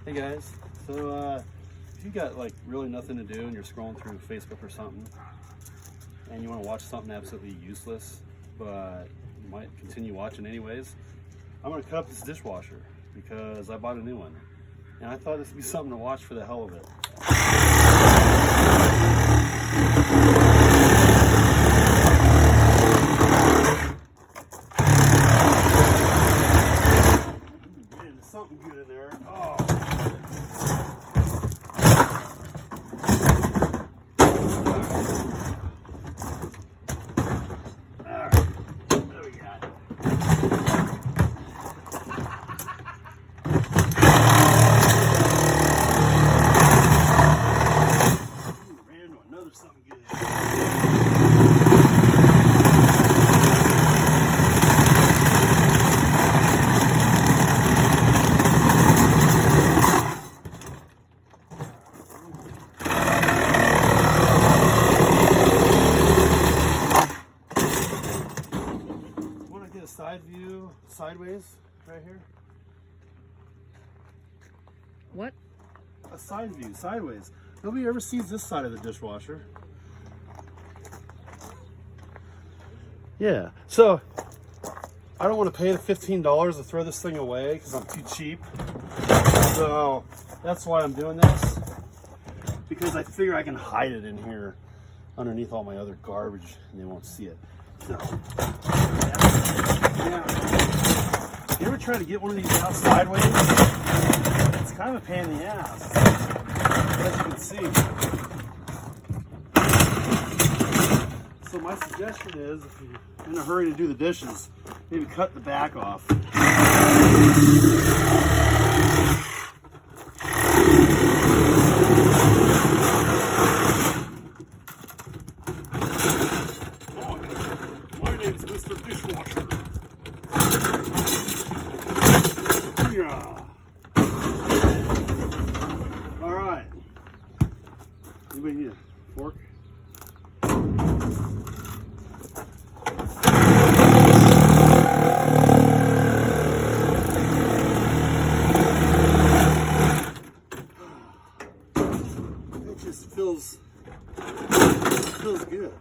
Hey guys, so if you got like really nothing to do and you're scrolling through Facebook or something and you want to watch something absolutely useless but you might continue watching anyways, I'm going to cut up this dishwasher because I bought a new one and I thought this would be something to watch for the hell of it. Man, there's something good in there. Oh. Something good. Want to get a side view sideways right here? What? A side view sideways. Nobody ever sees this side of the dishwasher. Yeah, so I don't want to pay the $15 to throw this thing away because I'm too cheap. So that's why I'm doing this, because I figure I can hide it in here underneath all my other garbage and they won't see it. So, yeah. You ever try to get one of these out sideways? It's kind of a pain in the ass, as you can see. So my suggestion is, if you're in a hurry to do the dishes, maybe cut the back off. My name's Mr. Dishwasher. Yeah. All right. Anybody need a fork? Feels good.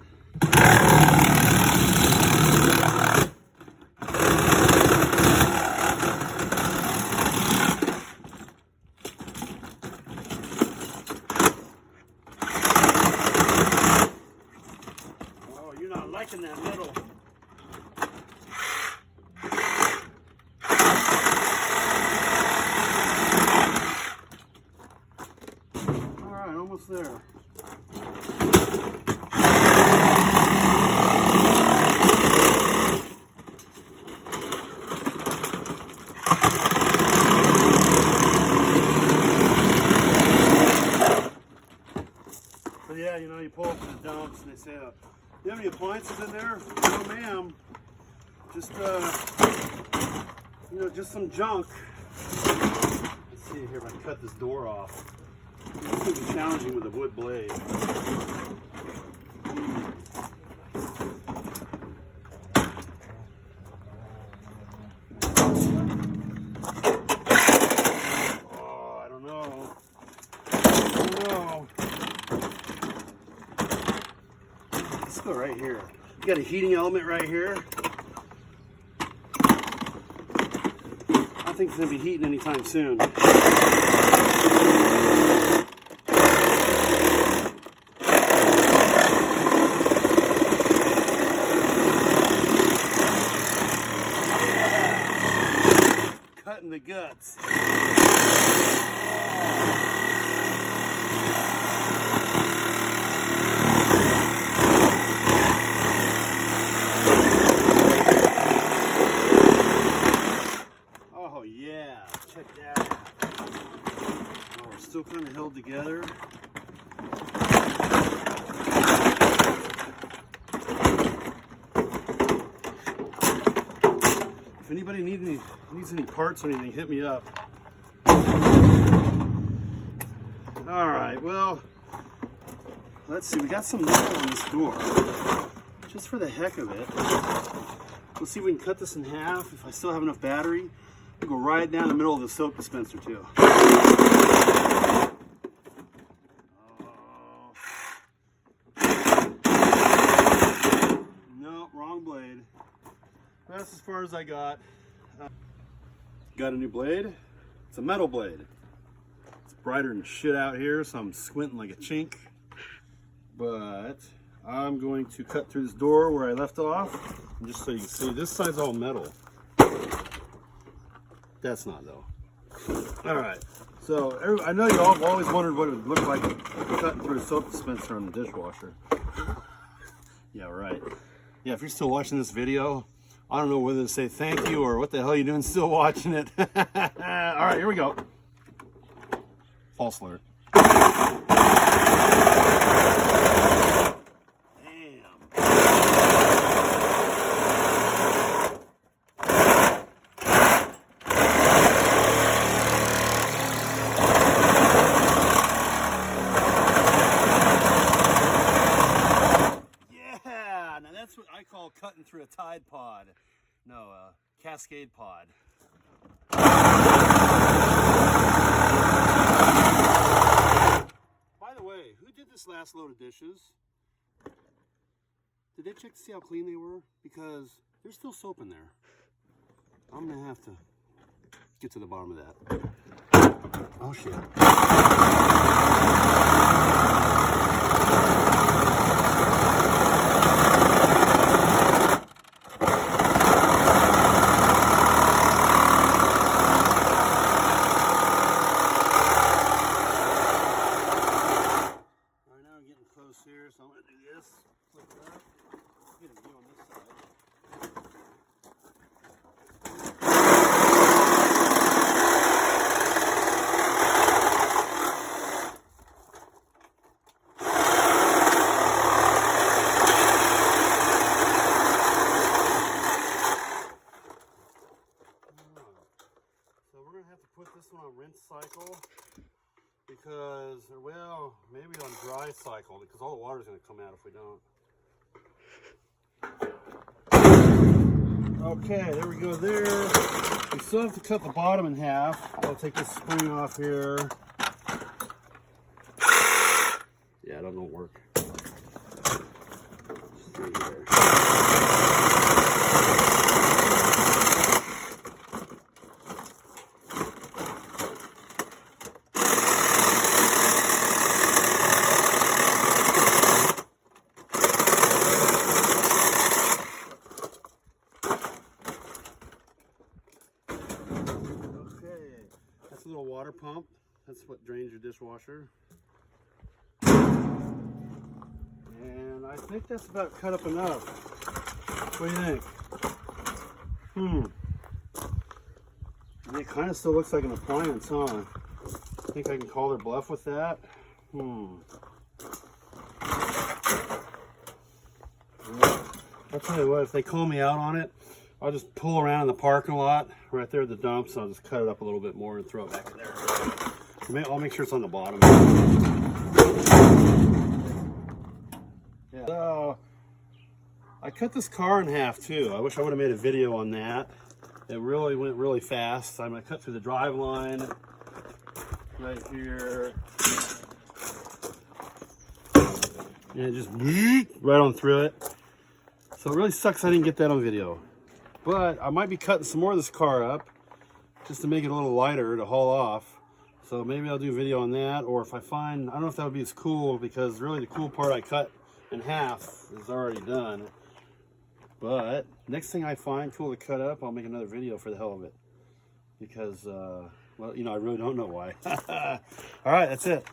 Oh, you're not liking that metal. All right, almost there. But yeah, you know, you pull up to the dumps and they say, you have any appliances in there? No, ma'am. Just, you know, just some junk. Let's see here if I can cut this door off. It's going to be challenging with a wood blade. Oh, I don't know. Let's go right here. You got a heating element right here. I think it's going to be heating anytime soon. Cutting the guts. Oh yeah, check that out. Oh, we're still kind of held together. If anybody needs any parts or anything, hit me up. All right, well, let's see. We got some metal on this door, just for the heck of it. We'll see if we can cut this in half if I still have enough battery. Go right down the middle of the soap dispenser too. No, wrong blade. That's as far as I got. Got a new blade. It's a metal blade. It's brighter than shit out here, so I'm squinting like a chink. But I'm going to cut through this door where I left off. And just so you can see, this side's all metal. That's not though. All right. So I know you all have always wondered what it would look like cutting through a soap dispenser on the dishwasher. Yeah, right. Yeah, if you're still watching this video, I don't know whether to say thank you or what the hell are you doing still watching it. All right, here we go. False alert. That's what I call cutting through a Tide Pod. No, a Cascade Pod. By the way, who did this last load of dishes? Did they check to see how clean they were? Because there's still soap in there. I'm gonna have to get to the bottom of that. Oh shit. Here, so I'm going to do this, flip it up, get a view on this side. So we're going to have to put this one on rinse cycle. Because, well, maybe on dry cycle, because all the water's going to come out if we don't. Okay, there we go there. We still have to cut the bottom in half. I'll take this spring off here. Yeah, that don't work. Stay here. Little water pump. That's what drains your dishwasher. And I think that's about cut up enough. What do you think? And it kind of still looks like an appliance, huh? I think I can call their bluff with that. I'll tell you what, if they call me out on it, I'll just pull around in the parking lot right there at the dumps. I'll just cut it up a little bit more and throw it back in there. I'll make sure it's on the bottom. Yeah. So I cut this car in half too. I wish I would have made a video on that. It really went really fast. I'm going to cut through the drive line right here. And it just right on through it. So it really sucks I didn't get that on video. But I might be cutting some more of this car up just to make it a little lighter to haul off. So maybe I'll do a video on that, or if I find, I don't know if that would be as cool, because really the cool part I cut in half is already done. But next thing I find cool to cut up, I'll make another video for the hell of it. Because, well, you know, I really don't know why. All right, that's it.